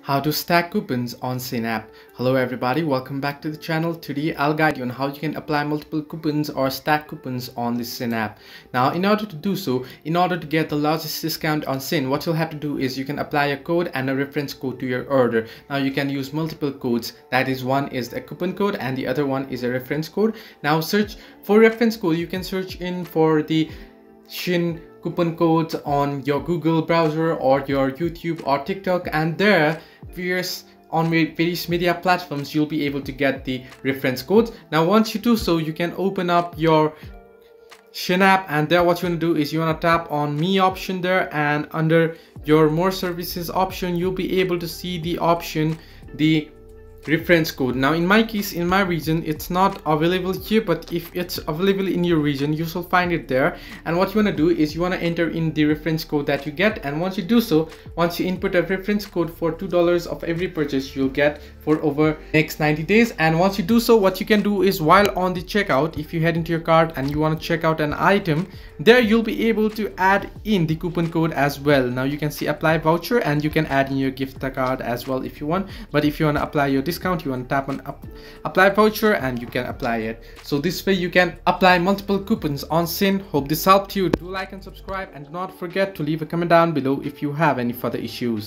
How to stack coupons on Shein app. Hello everybody, welcome back to the channel. Today I'll guide you on how you can apply multiple coupons or stack coupons on the Shein app. Now in order to do so, in order to get the largest discount on Shein, what you'll have to do is you can apply a code and a reference code to your order. Now you can use multiple codes, that is, one is a coupon code and the other one is a reference code. Now search for reference code, you can search in for the Shein coupon codes on your Google browser or your YouTube or TikTok, and there on various media platforms you'll be able to get the reference codes. Now once you do so, you can open up your Shein app, and there what you want to do is you want to tap on me option there, and under your more services option you'll be able to see the option, the reference code. Now in my case, in my region, it's not available here, but if it's available in your region, you shall find it there. And what you want to do is you want to enter in the reference code that you get, and once you do so, once you input a reference code for $2 of every purchase you'll get for over next 90 days. And once you do so, what you can do is while on the checkout, if you head into your cart and you want to check out an item, there you'll be able to add in the coupon code as well. Now you can see apply voucher, and you can add in your gift card as well if you want, but if you want to apply your discount, you want to tap on apply voucher and you can apply it. So this way you can apply multiple coupons on Shein. Hope this helped you. Do like and subscribe, and do not forget to leave a comment down below if you have any further issues.